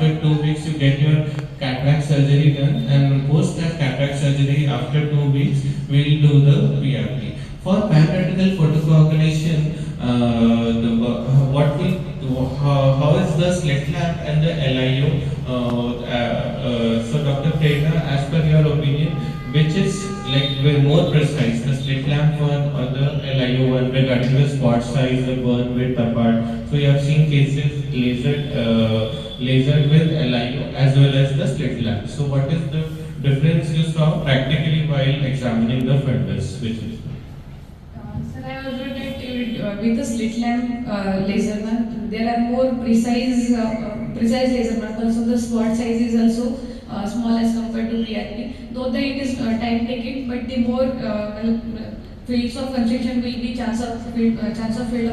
after 2 weeks you get your cataract surgery done, and post that cataract surgery after 2 weeks we'll do the PRP. For pan-retinal photocoagulation, how is the slit lamp and the LIO? So Dr. Prerna, as per your opinion, which is like more precise, the slit lamp one or the LIO one regarding the spot size, the burn width apart? So you have seen cases lasered with LIO as well as the slit lamp. So what is the difference you saw practically while examining the fundus? Which is Sir, I also did with the slit lamp laser one, there are more precise laser one. Also, the spot size is also small as compared to PRP. Though it is time taking, but the more fields of construction will be chance of field of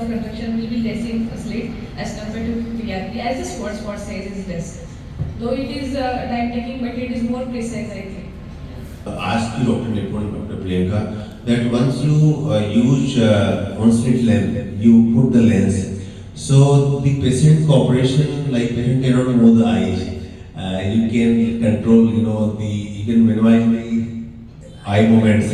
construction will be less in slit as compared to PRP, as the spot size is less. Though it is time taking, but it is more precise, I think. Ask you, Dr. Nipun, Dr. Priyanka, that once you use on-slit lamp, you put the lens. So the patient cooperation, like patient cannot move the eyes. You can control, you can minimize the eye movements.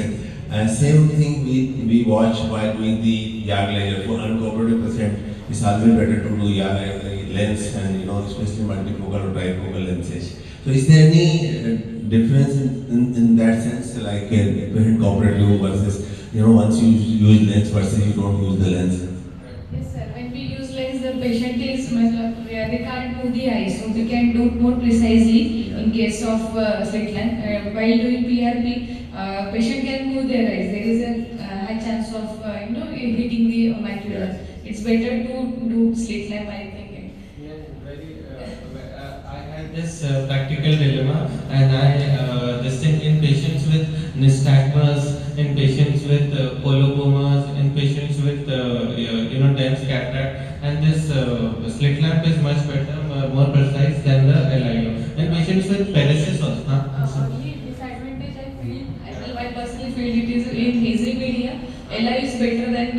Same thing we watch while doing the YAG laser. For uncooperative patient, it's always better to do YAG lens and, especially multifocal or trifocal lenses. So is there any difference in that sense, like patient cooperative versus, once you use lens versus you don't use the lens? Yes, sir. When we use lens, the patient is they can't move the eyes, so we can do more precisely in case of slit lamp. While doing PRP, patient can move their eyes. There is a high chance of hitting the macula. It's better to do slit lamp, I think. I had this practical dilemma, and this thing in patients with nystagmus, in patients with colobomas, in patients with dense cataract, and this slit lamp is much better, more precise than the LIO. In patients with paresis also. Only disadvantage I personally feel it is in hazy media. LI is better than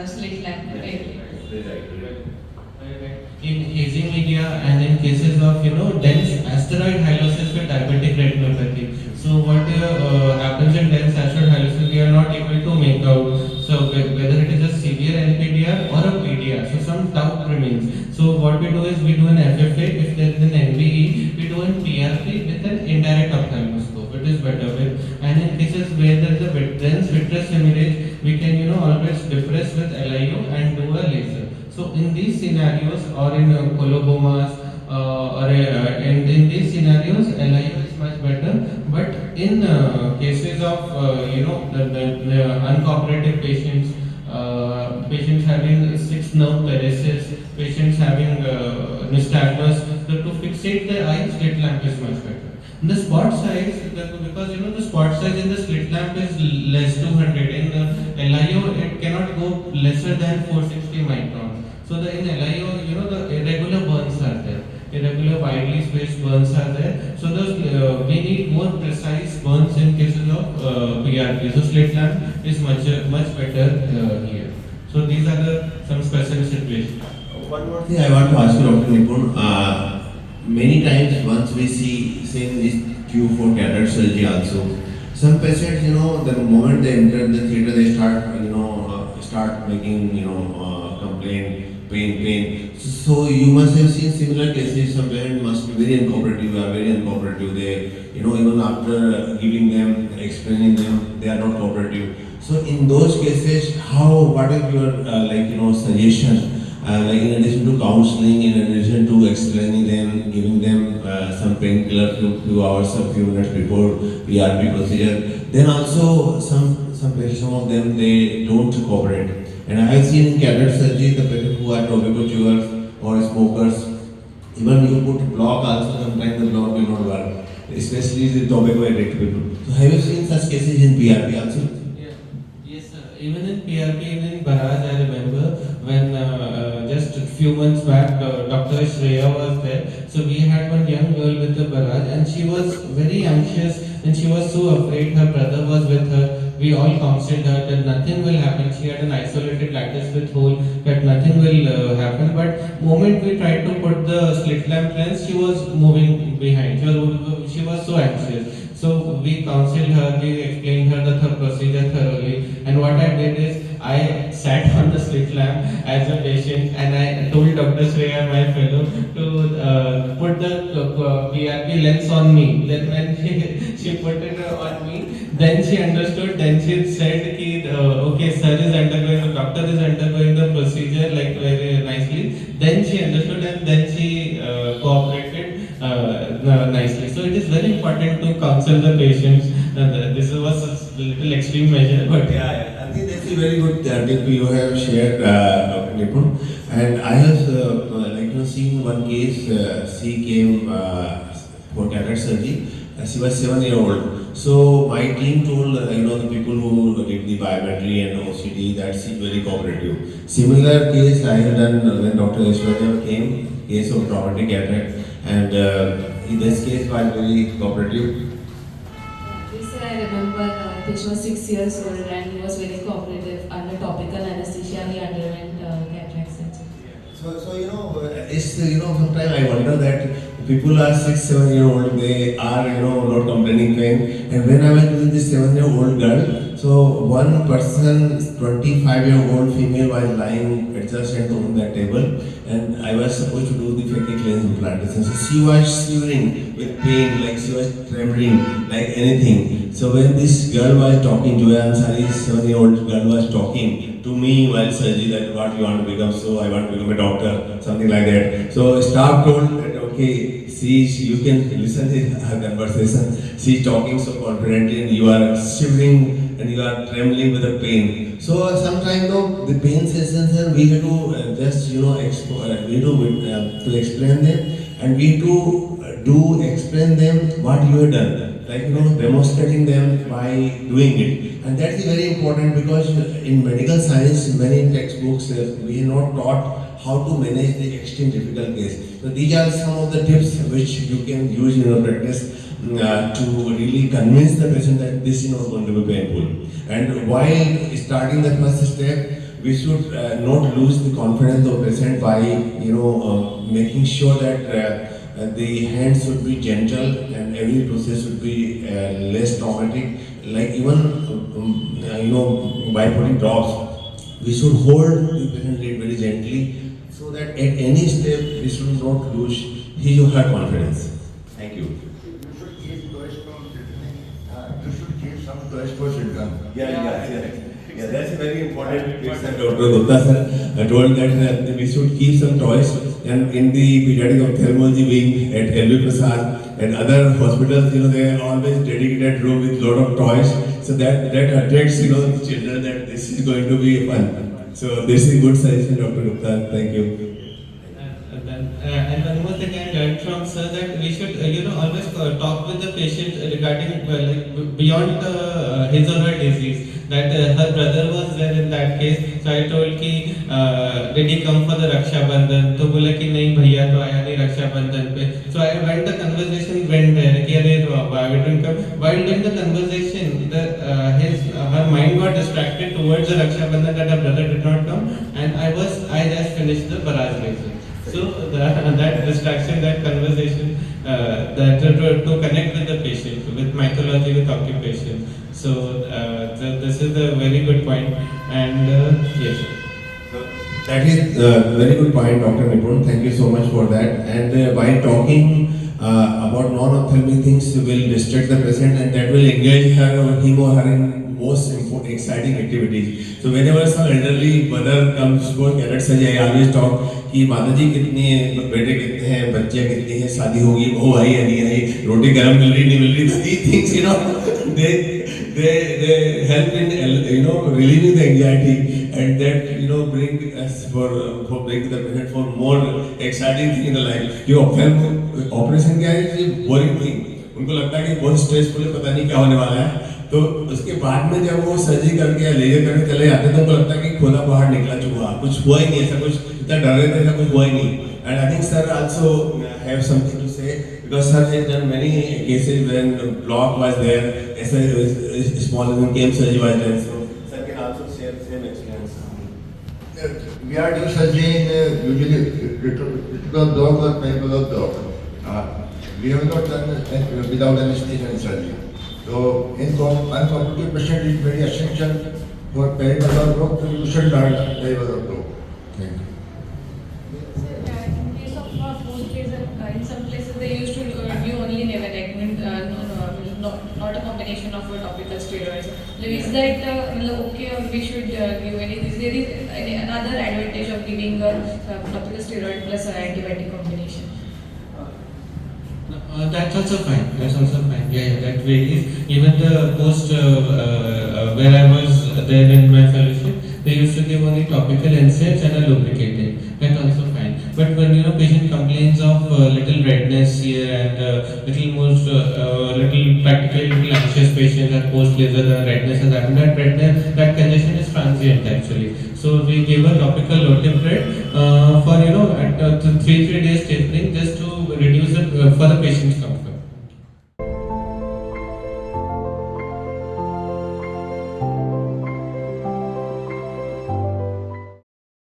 slit lamp. In hazy media and in cases of dense asteroid hyalosis with diabetic retinopathy. So what happens in dense asteroid hyalosis, we are not able to make out. So whether it is a severe NPDR or a PDR, so some doubt remains. So what we do is we do an FFA. If there is an NVE, we do an PRP with an indirect ophthalmoscope. It is better with. And in cases where there is a dense vitreous hemorrhage, we can always depress with LIO and do a laser. So in these scenarios, or in colobomas, in these scenarios, LIO is much better. But in cases of the uncooperative patients, patients having 6 nerve paresis, patients having nystagmus, to fixate the eye, slit lamp is much better. And the spot size, because the spot size in the slit lamp is less 200. In LIO, it cannot go lesser than 460 micron. So in LIO, the irregular burns are there. Irregular widely spaced burns are there. So we need more precise burns in cases of PRP. So slit lamp is much better here. So these are some special situations. One more thing I want to ask you, Dr. Nipun. Many times once we see, say in this queue for cataract surgery also, some patients, the moment they enter the theater, they start making, complaint, pain. So you must have seen similar cases. Some parents must be very uncooperative. They, even after giving them, explaining them, they are not cooperative. So in those cases, what is your suggestion? In addition to counseling, in addition to explaining them, giving them some painkiller few hours or few minutes before PRP procedure, then also some of them they don't cooperate. And I have seen in cataract surgery the people who are tobacco chewers or smokers, even you put block also, sometimes the block will not work, especially the tobacco addict people. So have you seen such cases in PRP also? Yes, sir. Even in PRP, even in Barrage, I remember when just a few months back, Dr. Shreya was there. So we had one young girl with the Barrage, and she was very anxious and she was so afraid. Her brother was with her. We all counseled her that nothing will happen. She had an isolated lattice with hole, that nothing nothing will happen. But moment we tried to put the slit lamp lens, she was moving behind. She was so anxious. So we counseled her, we explained her the procedure thoroughly. And what I did is I sat on the slit lamp as a patient, and I told Dr. Shreya, my fellow, to put the PRP lens on me. Then when she put it on me, then she understood. Then she said, ki, okay, sir is undergoing, the doctor is undergoing the procedure like very nicely. Then she understood, and then she cooperated nicely. So it is very important to counsel the patients. This was a little extreme measure, but Yeah, I think that's a very good tip you have shared, Dr. Nipun. And I have seen one case. She came for cataract surgery. She was 7-year-old. So my team told the people who did the biometry and OCD that she's very cooperative. Similar case I have done when Dr. Aishwarya came, case of traumatic cataract, and in this case was very cooperative. This I remember, Fish was 6 years old and he was very cooperative. Under topical anesthesia, he underwent cataract surgery. So it's sometimes I wonder that people are 6-7-year-old, they are not complaining pain. And when I was doing this 7-year-old girl, so one person, 25-year-old female, was lying adjacent on that table, and I was supposed to do the phakic lens implantation. So she was shivering with pain, like she was trembling, like anything. So when this girl was talking, Joya Ansari's 7-year-old girl was talking to me while surgery that what you want to become, so I want to become a doctor, something like that. So staff told that okay, see, you can listen to her conversation. She is talking so confidently and you are shivering and you are trembling with the pain. So sometimes the pain sessions we have to just to explain them, and we do explain them what you have done, like demonstrating them by doing it. And that is very important because in medical science, many textbooks we are not taught how to manage the extreme difficult case. So these are some of the tips which you can use in your practice to really convince the patient that this is not going to be painful. And while starting the first step, we should not lose the confidence of the patient by making sure that the hands should be gentle and every process should be less traumatic. Like even by putting drops, we should hold the patient lid very gently, so that at any step we should not lose his or her confidence. Thank you. You should keep toys from sitting. You should keep some toys for sitting. Yeah, that's a very important tip that Dr. Gupta sir told that we should keep some toys, and in the pediatric ophthalmology wing at LV Prasad and other hospitals, they are always dedicated room with lot of toys, so that attracts the children that this is going to be fun. So this is a good suggestion, Dr. Gupta. Thank you. And one more thing I learned from sir, that we should always talk with the patient regarding beyond his or her disease. That her brother was there in that case, so I told कि did he come for the Raksha Bandhan? तो बोला कि नहीं भैया तो आया नहीं रक्षा बंधन पे. So I went, the conversation went there कि अरे why didn't come? While doing the conversation, her mind got distracted towards the Raksha Bandhan that her brother did not come, and I just finished the Baraj laser. So that distraction, that conversation, to connect with the patient, with mythology, with occupation. So this is a very good point, and yes. That is a very good point, Dr. Nipun. Thank you so much for that. And by talking about non-ophthalmic things will distract the patient, and that will engage him or her in most important, exciting activities. So whenever some elderly mother comes for cataract surgery, I always talk कि माताजी कितनी है, बेटे कितने हैं, बच्चियाँ कितनी हैं, शादी होगी, बहू आई है नहीं आई, रोटी गर्म मिल रही नहीं मिल रही. These things, they help in relieving the anxiety, and that bring us for bring the patient for more exciting thing in the life. ये operation क्या है, boring thing. उनको लगता है कि बहुत स्ट्रेसफुल है, पता नहीं क्या होने वाला है. तो उसके बाद में जब वो सर्जरी करके या लेजर करके चले जाते हैं तो उनको लगता है कि खोला बाहर निकला चुका, कुछ हुआ ही नहीं, ऐसा कुछ इतना डर रहे थे, ऐसा कुछ हुआ ही नहीं. And I think sir also have something to say, because sir has done many cases when block was there, small came surgery was there. So sir can also share the same experience. we are doing surgery in usually critical dog or peripheral dog. We have not done without anesthesia and surgery. So in uncooperative patient it is very essential for peripheral dog to you should learn peripheral dog. Thank you. In case of post laser, in some places they used to give only nevenectomy, not a combination of topical steroids. So is that okay, or we should give any? Is there another advantage of giving topical steroid plus antibiotic combination? That's also fine. That's also fine. Yeah, that varies. Even the post where I was there in my fellowship, they used to give only topical NSAIDs and a lubricating. That's also fine. But when patient complains of little redness here and little practically little anxious patients at post laser, the redness has happened. That condition is transient actually. So we give a topical Lotepred for at 3